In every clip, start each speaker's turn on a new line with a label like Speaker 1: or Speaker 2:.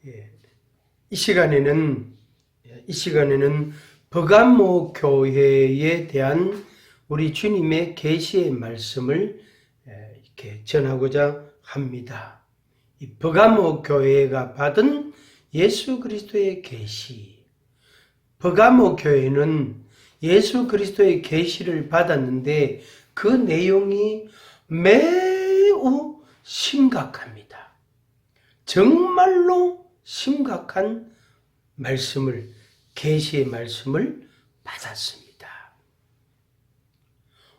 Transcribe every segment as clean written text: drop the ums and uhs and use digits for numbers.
Speaker 1: 예, 이 시간에는 버가모 교회에 대한 우리 주님의 계시의 말씀을 이렇게 전하고자 합니다. 이 버가모 교회가 받은 예수 그리스도의 계시. 버가모 교회는 예수 그리스도의 계시를 받았는데 그 내용이 매우 심각합니다. 정말로 심각한 말씀을, 계시의 말씀을 받았습니다.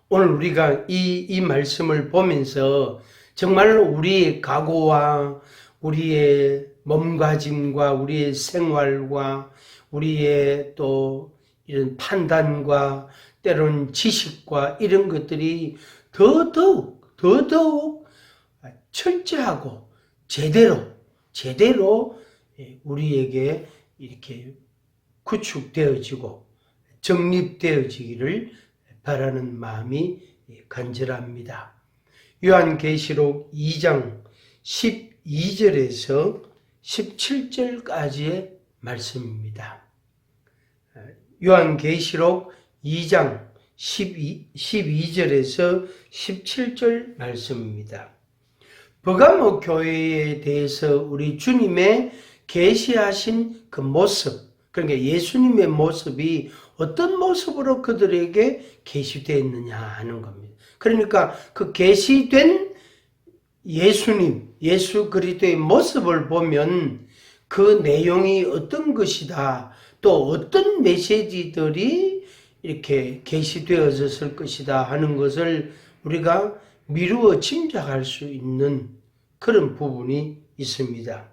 Speaker 1: 오늘 우리가 이 말씀을 보면서 정말로 우리의 각오와 우리의 몸가짐과 우리의 생활과 우리의 또 이런 판단과 때로는 지식과 이런 것들이 더더욱 철저하고 제대로 우리에게 이렇게 구축되어지고 정립되어지기를 바라는 마음이 간절합니다. 요한계시록 2장 12절에서 17절까지의 말씀입니다. 요한계시록 2장 12절에서 17절 말씀입니다. 버가모 교회에 대해서 우리 주님의 계시하신 그 모습, 그러니까 예수님의 모습이 어떤 모습으로 그들에게 계시되어 있느냐 하는 겁니다. 그러니까 그 계시된 예수님, 예수 그리스도의 모습을 보면 그 내용이 어떤 것이다, 또 어떤 메시지들이 이렇게 계시되어졌을 것이다 하는 것을 우리가 미루어 짐작할 수 있는 그런 부분이 있습니다.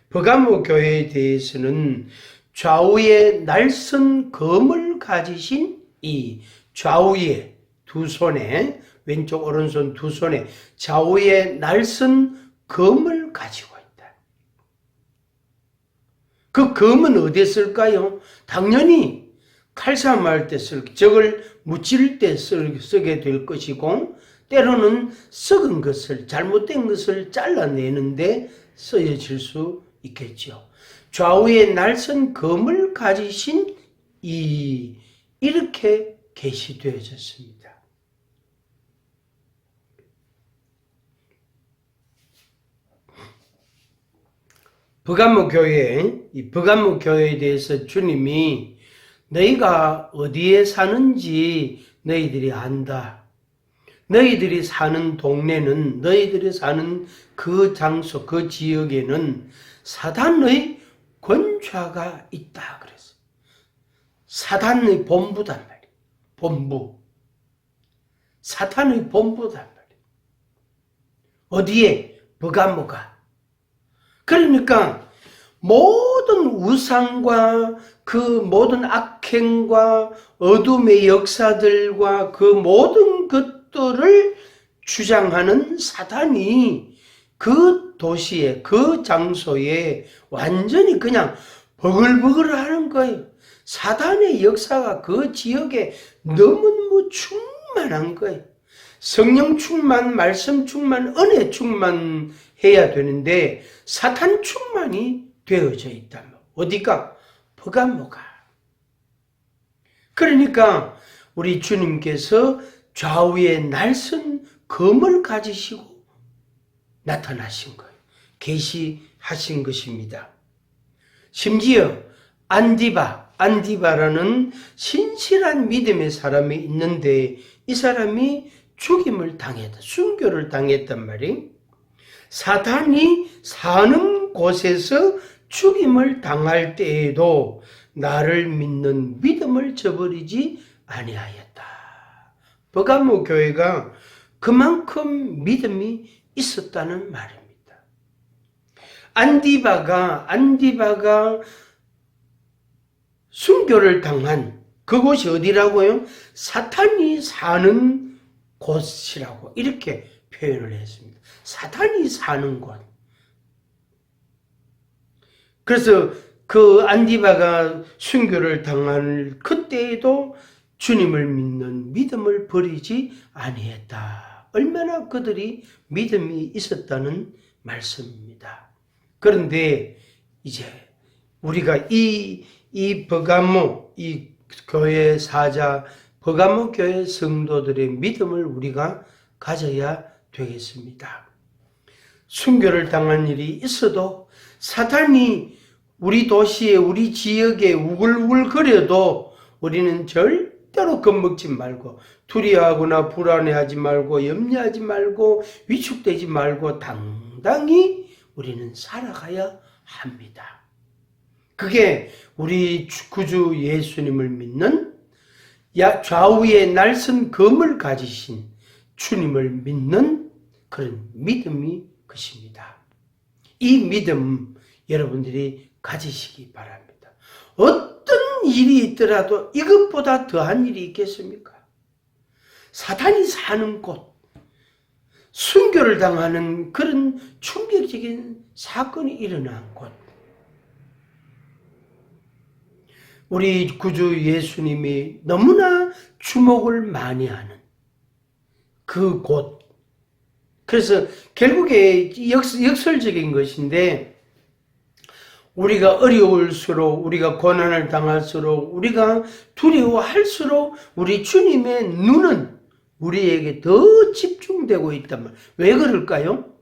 Speaker 1: 버가모 교회에 대해서는 좌우에 날선 검을 가지신 이 좌우에 두 손에, 왼쪽 오른손 두 손에 좌우에 날선 검을 가지고 있다. 그 검은 어디에 쓸까요? 당연히 칼싸움할 때 적을 무찔 때 쓰게 될 것이고, 때로는 썩은 것을, 잘못된 것을 잘라내는데 쓰여질 수 있겠죠. 좌우에 날선 검을 가지신 이렇게 계시되어졌습니다. 버가모 교회에 대해서 주님이 너희가 어디에 사는지 너희들이 안다. 너희들이 사는 동네는, 너희들이 사는 그 장소, 그 지역에는 사단의 권좌가 있다 그랬어요. 사단의 본부단 말이에요. 본부. 사탄의 본부단 말이에요. 어디에? 버가모가. 그러니까 모든 우상과 그 모든 악행과 어둠의 역사들과 그 모든 것들을 주장하는 사단이 그 도시에, 그 장소에 완전히 그냥 버글버글 하는 거예요. 사단의 역사가 그 지역에 너무너무 충만한 거예요. 성령 충만, 말씀 충만, 은혜 충만 해야 되는데 사탄 충만이 되어져 있다면 어디가? 버가모가. 그러니까 우리 주님께서 좌우에 날선 검을 가지시고 나타나신 거예요. 계시하신 것입니다. 심지어 안디바라는 신실한 믿음의 사람이 있는데 이 사람이 죽임을 당했다. 순교를 당했단 말이에요. 사탄이 사는 곳에서 죽임을 당할 때에도 나를 믿는 믿음을 저버리지 아니하였다. 버가모 교회가 그만큼 믿음이 있었다는 말입니다. 안디바가 순교를 당한 그곳이 어디라고요? 사탄이 사는 곳이라고 이렇게 표현을 했습니다. 사탄이 사는 곳. 그래서 그 안디바가 순교를 당할 그때에도 주님을 믿는 믿음을 버리지 아니했다. 얼마나 그들이 믿음이 있었다는 말씀입니다. 그런데 이제 우리가 이 버가모, 이 교회 사자, 버가모 교회 성도들의 믿음을 우리가 가져야 되겠습니다. 순교를 당한 일이 있어도 사탄이 우리 도시에, 우리 지역에 우글우글거려도 우리는 절대로 겁먹지 말고, 두려워하거나 불안해하지 말고, 염려하지 말고, 위축되지 말고 당당히 우리는 살아가야 합니다. 그게 우리 구주 예수님을 믿는, 좌우에 날선 검을 가지신 주님을 믿는 그런 믿음이 것입니다. 이 믿음 여러분들이 가지시기 바랍니다. 어떤 일이 있더라도 이것보다 더한 일이 있겠습니까? 사탄이 사는 곳, 순교를 당하는 그런 충격적인 사건이 일어난 곳, 우리 구주 예수님이 너무나 주목을 많이 하는 그 곳. 그래서 결국에 역설적인 것인데, 우리가 어려울수록, 우리가 고난을 당할수록, 우리가 두려워할수록 우리 주님의 눈은 우리에게 더 집중되고 있단 말이에요. 왜 그럴까요?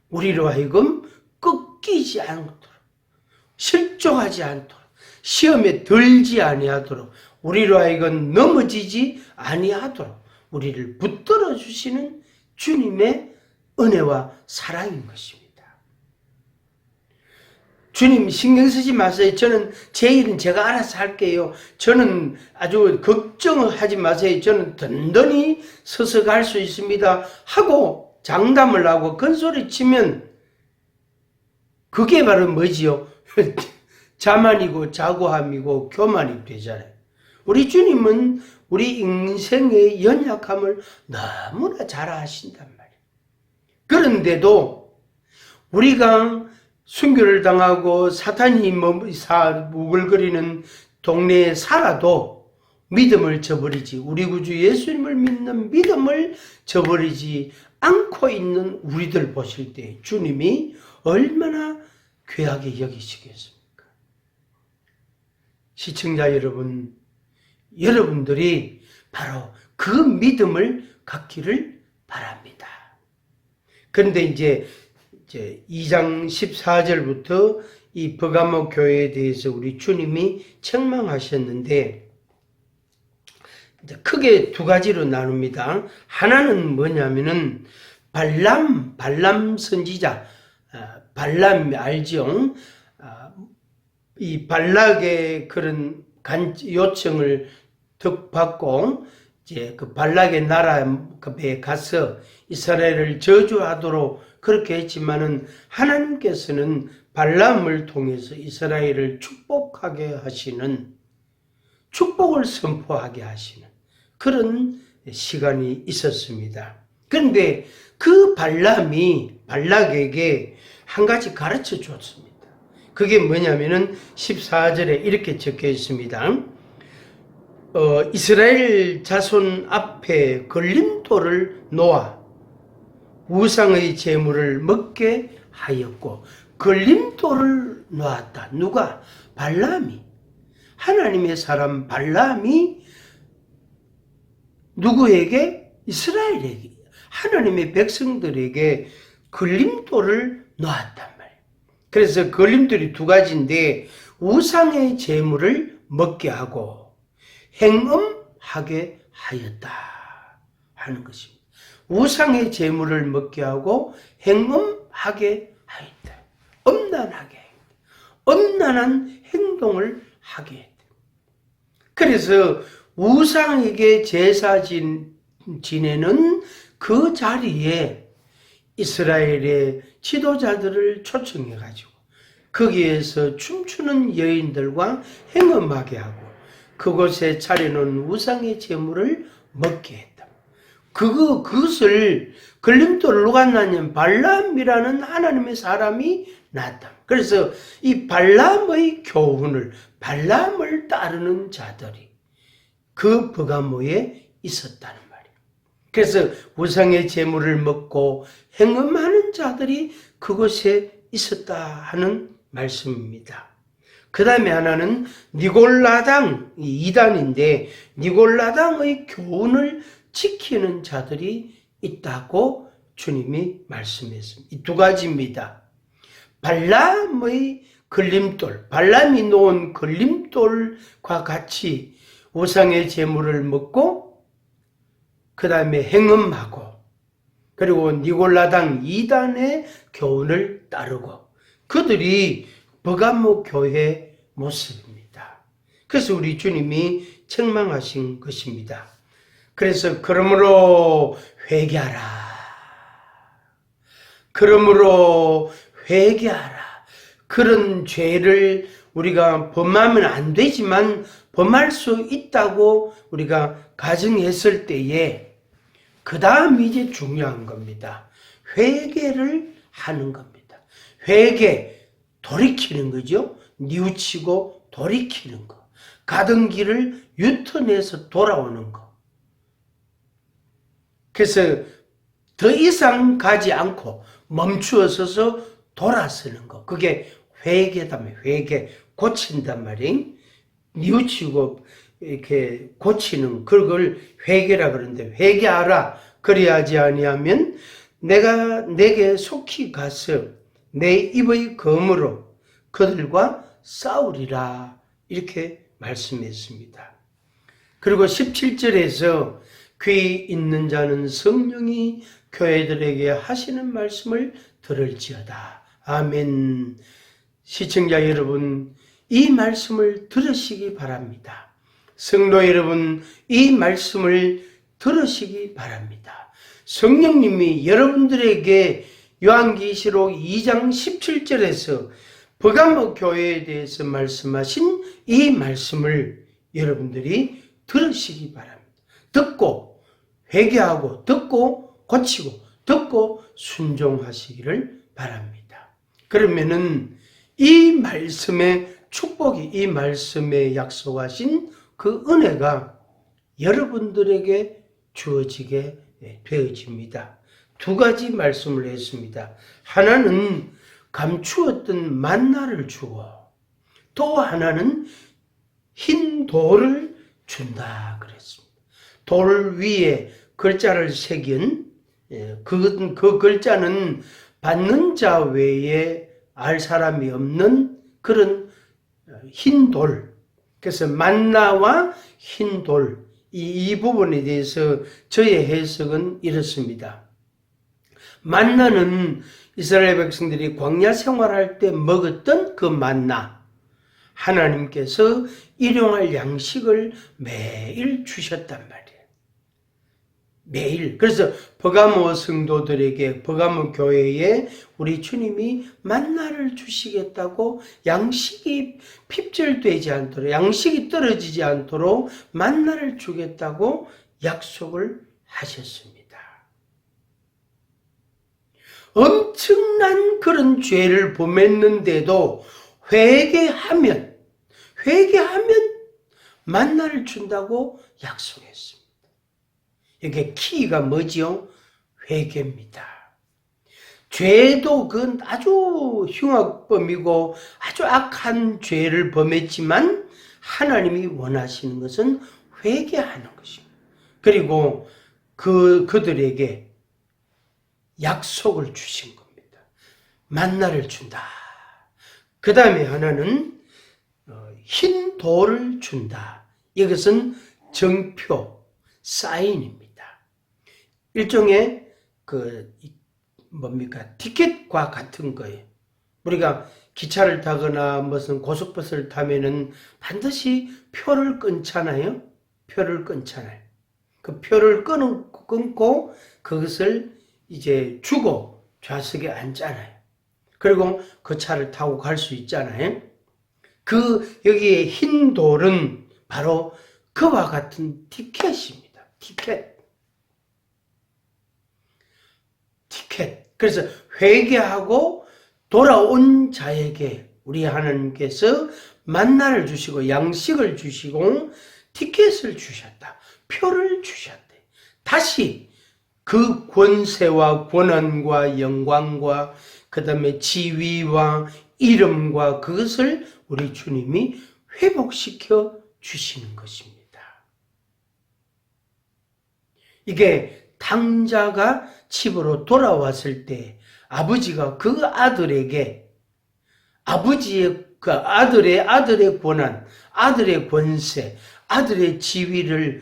Speaker 1: 우리로 하여금 꺾이지 않도록, 실족하지 않도록, 시험에 들지 아니하도록, 우리로 하여금 넘어지지 아니하도록 우리를 붙들어 주시는 주님의 은혜와 사랑인 것입니다. 주님 신경 쓰지 마세요. 저는 제 일은 제가 알아서 할게요. 저는 아주 걱정하지 마세요. 저는 든든히 서서 갈 수 있습니다. 하고 장담을 하고 큰소리 치면 그게 바로 뭐지요? 자만이고 자고함이고 교만이 되잖아요. 우리 주님은 우리 인생의 연약함을 너무나 잘 아신단 말이에요. 그런데도 우리가 순교를 당하고 사탄이 우글거리는 동네에 살아도 믿음을 저버리지, 우리 구주 예수님을 믿는 믿음을 저버리지 않고 있는 우리들 보실 때 주님이 얼마나 귀하게 여기시겠습니까? 시청자 여러분, 여러분들이 바로 그 믿음을 갖기를 바랍니다. 그런데 이제 2장 14절부터 이 버가모 교회에 대해서 우리 주님이 책망하셨는데, 이제 크게 두 가지로 나눕니다. 하나는 뭐냐면은 발람 선지자, 발람 알죠? 이 발락의 그런 요청을 받고 이제 그 발락의 나라에 가서 이스라엘을 저주하도록 그렇게 했지만은 하나님께서는 발람을 통해서 이스라엘을 축복하게 하시는, 축복을 선포하게 하시는 그런 시간이 있었습니다. 그런데 그 발람이 발락에게 한 가지 가르쳐 줬습니다. 그게 뭐냐면은 14절에 이렇게 적혀 있습니다. 이스라엘 자손 앞에 걸림돌을 놓아 우상의 제물을 먹게 하였고, 걸림돌을 놓았다. 누가? 발람이. 하나님의 사람 발람이 누구에게? 이스라엘에게, 하나님의 백성들에게 걸림돌을 놓았단 말이에요. 그래서 걸림돌이 두 가지인데, 우상의 제물을 먹게 하고 행음하게 하였다 하는 것입니다. 우상의 제물을 먹게 하고 행음하게 하였다. 엄난하게, 엄난한 행동을 하게 했다. 그래서 우상에게 제사 지내는 그 자리에 이스라엘의 지도자들을 초청해가지고 거기에서 춤추는 여인들과 행음하게 하고 그곳에 차려놓은 우상의 제물을 먹게 했다. 그것을 걸림돌을 누가 놨냐면 발람이라는 하나님의 사람이 놨다. 그래서 이 발람의 교훈을, 발람을 따르는 자들이 그 버가모에 있었다는 말이에요. 그래서 우상의 제물을 먹고 행음하는 자들이 그곳에 있었다 하는 말씀입니다. 그 다음에 하나는 니골라당, 이단인데 니골라당의 교훈을 지키는 자들이 있다고 주님이 말씀했습니다. 이 두 가지입니다. 발람의 걸림돌, 발람이 놓은 걸림돌과 같이 우상의 제물을 먹고 그 다음에 행음하고 그리고 니골라당 이단의 교훈을 따르고 그들이 버가모 교회 모습입니다. 그래서 우리 주님이 책망하신 것입니다. 그래서 그러므로 회개하라. 그러므로 회개하라. 그런 죄를 우리가 범하면 안 되지만 범할 수 있다고 우리가 가정했을 때에 그 다음 이제 중요한 겁니다. 회개를 하는 겁니다. 회개, 돌이키는 거죠. 뉘우치고 돌이키는 거. 가던 길을 유턴해서 돌아오는 거. 그래서 더 이상 가지 않고 멈추어 서서 돌아서는 거. 그게 회개다며 회개, 고친단 말이에요. 뉘우치고 이렇게 고치는 그걸 회개라 그러는데 회개하라. 그리하지 아니하면 내가 내게 속히 가서 내 입의 검으로 그들과 싸우리라. 이렇게 말씀했습니다. 그리고 17절에서 귀 있는 자는 성령이 교회들에게 하시는 말씀을 들을지어다. 아멘. 시청자 여러분, 이 말씀을 들으시기 바랍니다. 성도 여러분, 이 말씀을 들으시기 바랍니다. 성령님이 여러분들에게 요한계시록 2장 17절에서 버가모 교회에 대해서 말씀하신 이 말씀을 여러분들이 들으시기 바랍니다. 듣고 회개하고 듣고 고치고 듣고 순종하시기를 바랍니다. 그러면은 이 말씀의 축복이 이 말씀에 약속하신 그 은혜가 여러분들에게 주어지게 되어집니다. 두 가지 말씀을 했습니다. 하나는 감추었던 만나를 주어 또 하나는 흰 돌을 준다 그랬습니다. 돌 위에 글자를 새긴 그 글자는 받는 자 외에 알 사람이 없는 그런 흰 돌. 그래서 만나와 흰 돌. 이 부분에 대해서 저의 해석은 이렇습니다. 만나는 이스라엘 백성들이 광야 생활할 때 먹었던 그 만나. 하나님께서 일용할 양식을 매일 주셨단 말이에요. 매일. 그래서 버가모 성도들에게 버가모 교회에 우리 주님이 만나를 주시겠다고 양식이 핍절되지 않도록 양식이 떨어지지 않도록 만나를 주겠다고 약속을 하셨습니다. 엄청난 그런 죄를 범했는데도 회개하면 만나를 준다고 약속했습니다. 이게 키가 뭐지요? 회개입니다. 죄도 그건 아주 흉악범이고 아주 악한 죄를 범했지만 하나님이 원하시는 것은 회개하는 것입니다. 그리고 그들에게 약속을 주신 겁니다. 만나를 준다. 그 다음에 하나는 흰 돌을 준다. 이것은 정표, 사인입니다. 일종의 티켓과 같은 거예요. 우리가 기차를 타거나 무슨 고속버스를 타면은 반드시 표를 끊잖아요. 표를 끊잖아요. 그 표를 끊고 그것을 이제 주고 좌석에 앉잖아요. 그리고 그 차를 타고 갈 수 있잖아요. 여기에 흰 돌은 바로 그와 같은 티켓입니다. 티켓. 그래서 회개하고 돌아온 자에게 우리 하나님께서 만나를 주시고 양식을 주시고 티켓을 주셨다. 표를 주셨다. 다시 그 권세와 권한과 영광과 그 다음에 지위와 이름과 그것을 우리 주님이 회복시켜 주시는 것입니다. 이게 탕자가 집으로 돌아왔을 때 아버지가 그 아들에게 아버지의 그 아들의 권한, 아들의 권세, 아들의 지위를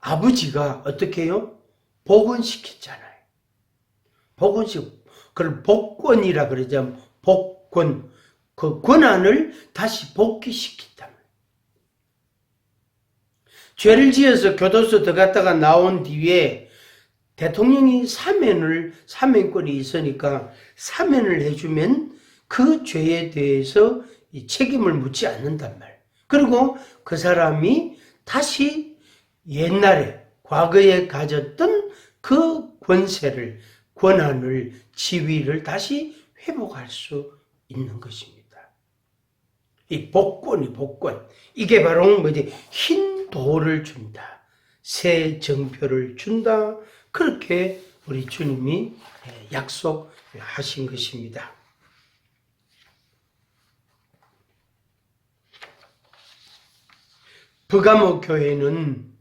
Speaker 1: 아버지가 어떻게 해요? 복원시켰잖아요. 그걸 복권이라 그러죠. 복권. 그 권한을 다시 복귀시켰단 말이에요. 죄를 지어서 교도소 들어갔다가 나온 뒤에 대통령이 사면권이 있으니까 사면을 해주면 그 죄에 대해서 책임을 묻지 않는단 말이에요. 그리고 그 사람이 다시 옛날에 과거에 가졌던 그 권한을, 지위를 다시 회복할 수 있는 것입니다. 이 복권. 이게 바로 뭐지? 흰 돌을 준다. 새 정표를 준다. 그렇게 우리 주님이 약속하신 것입니다. 버가모 교회는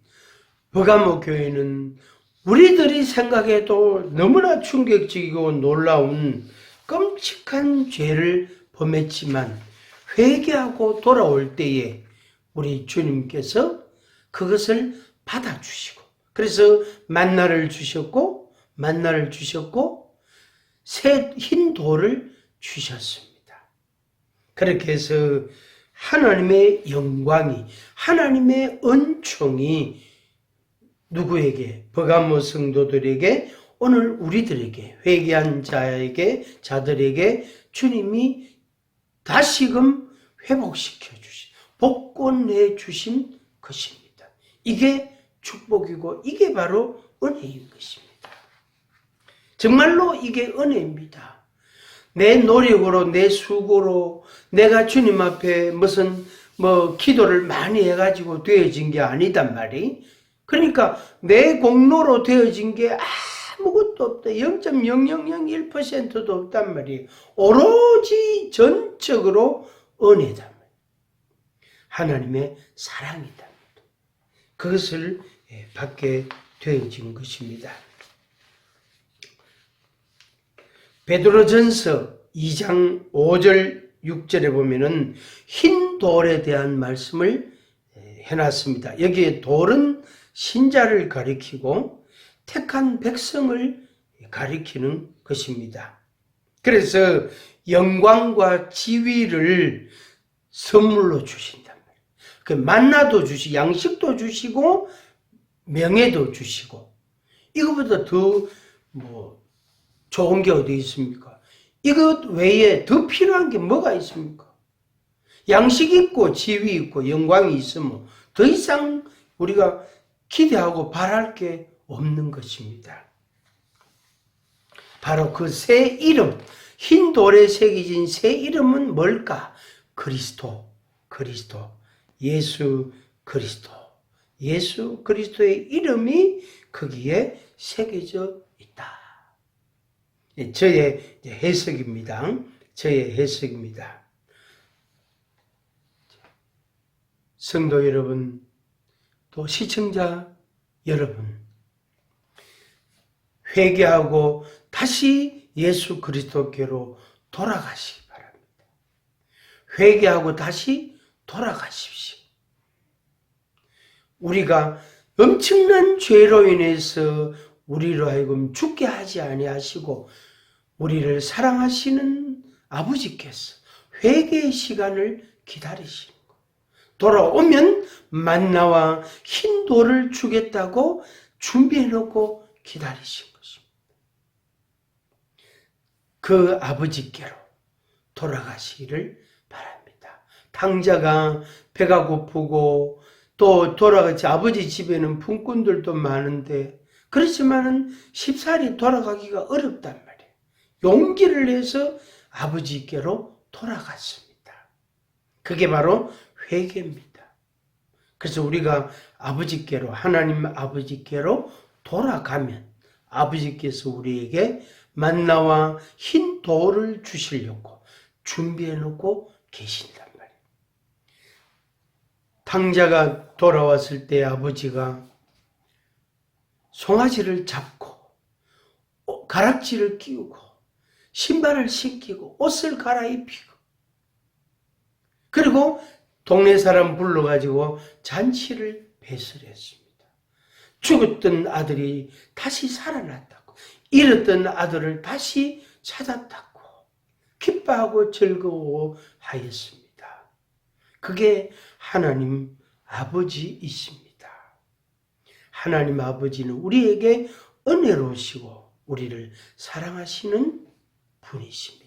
Speaker 1: 우리들이 생각해도 너무나 충격적이고 놀라운 끔찍한 죄를 범했지만 회개하고 돌아올 때에 우리 주님께서 그것을 받아주시고, 그래서 만나를 주셨고 새 흰 돌을 주셨습니다. 그렇게 해서 하나님의 영광이, 하나님의 은총이 누구에게? 버가모 성도들에게, 오늘 우리들에게, 회개한 자들에게 주님이 다시금 회복시켜 주신, 복권해 주신 것입니다. 이게 축복이고 이게 바로 은혜인 것입니다. 정말로 이게 은혜입니다. 내 노력으로, 내 수고로 내가 주님 앞에 무슨 기도를 많이 해가지고 되어진 게 아니단 말이. 그러니까 내 공로로 되어진 게 아무것도 없다. 0.0001%도 없단 말이에요. 오로지 전적으로 은혜단 말이에요. 하나님의 사랑이다. 그것을 받게 되어진 것입니다. 베드로전서 2장 5절 6절에 보면은 흰 돌에 대한 말씀을 해놨습니다. 여기에 돌은 신자를 가리키고 택한 백성을 가리키는 것입니다. 그래서 영광과 지위를 선물로 주신단 말이에요. 그 만나도 주시고 양식도 주시고 명예도 주시고, 이거보다 더 좋은 게 어디 있습니까? 이것 외에 더 필요한 게 뭐가 있습니까? 양식 있고 지위 있고 영광이 있으면 더 이상 우리가 기대하고 바랄 게 없는 것입니다. 바로 그 새 이름, 흰 돌에 새겨진 새 이름은 뭘까? 그리스도, 예수 그리스도의 이름이 거기에 새겨져 있다. 저의 해석입니다. 성도 여러분, 또 시청자 여러분, 회개하고 다시 예수 그리스도께로 돌아가시기 바랍니다. 회개하고 다시 돌아가십시오. 우리가 엄청난 죄로 인해서 우리로 하여금 죽게 하지 아니하시고 우리를 사랑하시는 아버지께서 회개의 시간을 기다리시는 것. 돌아오면 만나와 흰 돌을 주겠다고 준비해놓고 기다리신 것입니다. 그 아버지께로 돌아가시기를 바랍니다. 탕자가 배가 고프고 또 돌아가지, 아버지 집에는 품꾼들도 많은데 그렇지만은 쉽사리 돌아가기가 어렵단 말이에요. 용기를 내서 아버지께로 돌아갔습니다. 그게 바로 회개입니다. 그래서 우리가 아버지께로, 하나님 아버지께로 돌아가면 아버지께서 우리에게 만나와 흰 돌을 주시려고 준비해 놓고 계신단 말이에요. 탕자가 돌아왔을 때 아버지가 송아지를 잡고 가락지를 끼우고 신발을 신기고 옷을 갈아입히고 그리고 동네 사람 불러가지고 잔치를 배설했습니다. 죽었던 아들이 다시 살아났다고, 잃었던 아들을 다시 찾았다고 기뻐하고 즐거워하였습니다. 그게 하나님 아버지이십니다. 하나님 아버지는 우리에게 은혜로우시고 우리를 사랑하시는 분이십니다.